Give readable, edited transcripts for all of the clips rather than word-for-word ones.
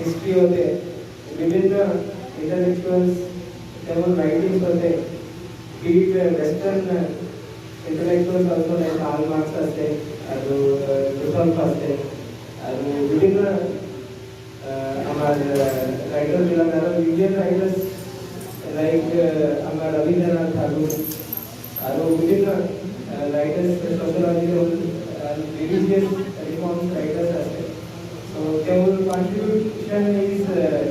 History होते, विभिन्न intellectuals तेवून राइटिंग्स होते, but western intellectuals also like Karl Marx असते, और रुसोल्फ असते, और विभिन्न हमारे राइटर मिला इंडियन राइटर्स लाइक हमारे रविंद्रनाथ ठाकुर, और विभिन्न writers sociological religious reforms writers असते. So their contribution is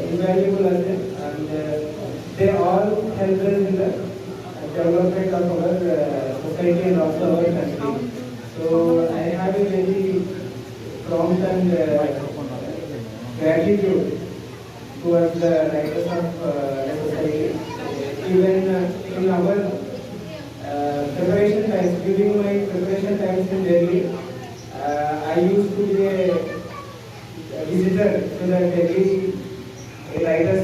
invaluable and they all help us in the development of our society and also our country. So I have a very prompt and gratitude towards the writers of the society. Even in our preparation times, during my preparation times in Delhi, I used to be a visitor to the Delhi Writers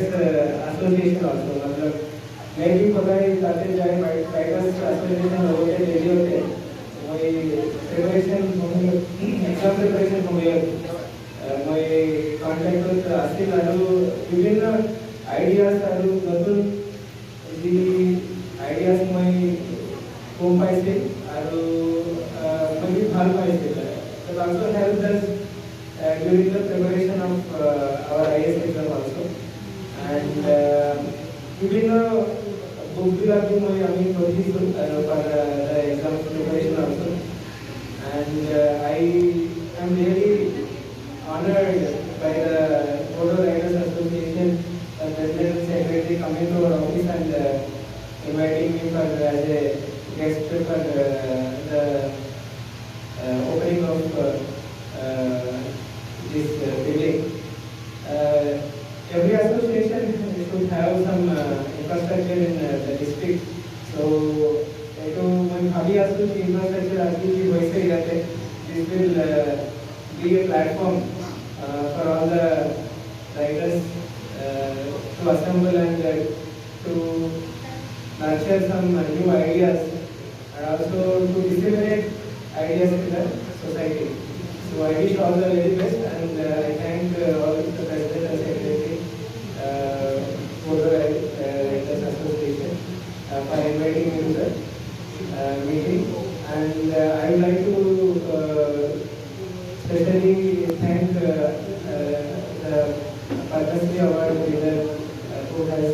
Association also. मतलब मैं भी पता है जाते जाए Writers Association होते Delhi होते, वही preparation होंगे, exam preparation होंगे, वही contact होते आस्ते लाडू विभिन्न ideas लाडू नतुन जी ideas में कौन पाइसे आरो मैं भी भाग पाइसे तो also helps us during the preparation of our IAS exam also. And विभिन्न books भी लाती मैं अभी पढ़ी पर the exam preparation also. And I am really honored by the Photo Writers Association, the President and Secretary coming to our office and inviting me for as a guest for the opening of this building. Every association should have some infrastructure in the district. So, तो मैं खाली आसू की infrastructure आती की वैसे ही रहते. This will be a platform for all the writers to assemble and to nurture some new ideas and also to disseminate ideas in the society. So I wish all the very best and I thank all the President and Secretary for the Writers Association for inviting me to the meeting. And I would like to especially thank the Padma Shri Award winner who has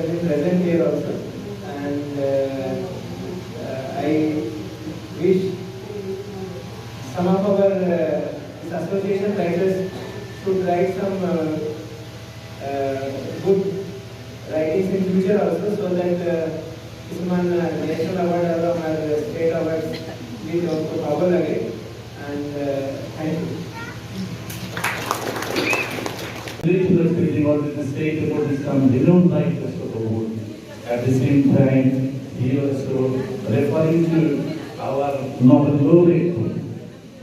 been present here also. And I wish some of our association writers should write some good writings in future also, so that इसमें national award और state awards भी उनको power लगे. And thank you. Little speaking out in the state about this some renowned writers of the world. At the same time, he also referring to our Nobel laureate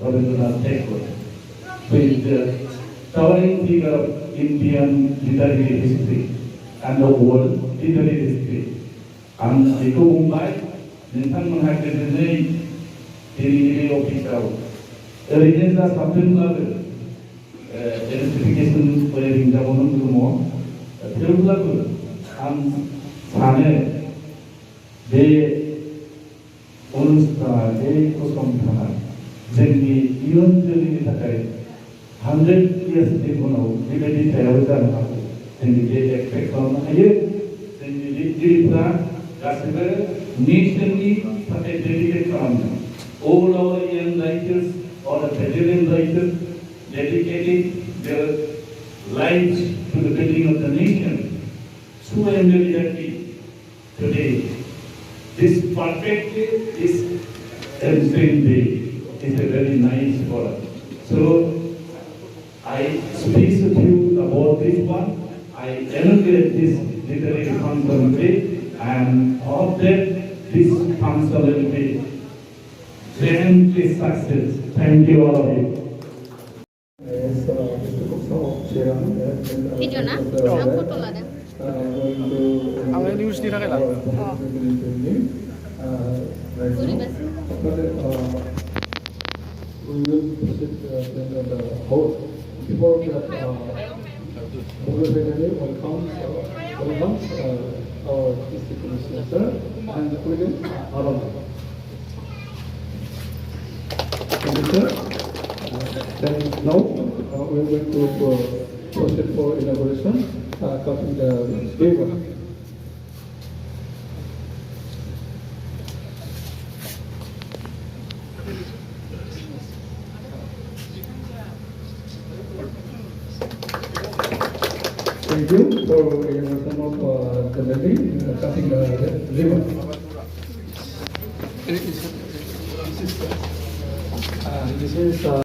Rabindranath Tagore. with the towering figure of Indian literary history and the world literary history. 이거 공부할 인상문학에 대해 대리의 오피스라고 어린이사 사편가를 에르티피케이션 보여드린다고는 그뭐 별구라고 한 산에 내 온스타 내 고성탄을 쟁기 이원적인 사까이 100 years 되고는 리베디 대여자 하고 쟁기 expect on higher 쟁기 리프라 가스가 nationally dedicated from all our young writers or the veteran writers dedicating their lives to the building of the nation. So I am very happy today. This perfect day is Ancient Day. It's a very nice for us. So I speak to you about this one. I inaugurate this literary council day and hope that this council will be grandly success. Thank you all of you. Video na? Ang photo lang na. Ang news din na kailan? Puri bas. We will proceed the vote. Before that, welcome our district commissioner sir and President Arun. Thank you, sir. Then now we are going to proceed for inauguration, cutting the ribbon. Thank you for inauguration of the lady cutting the ribbon. This is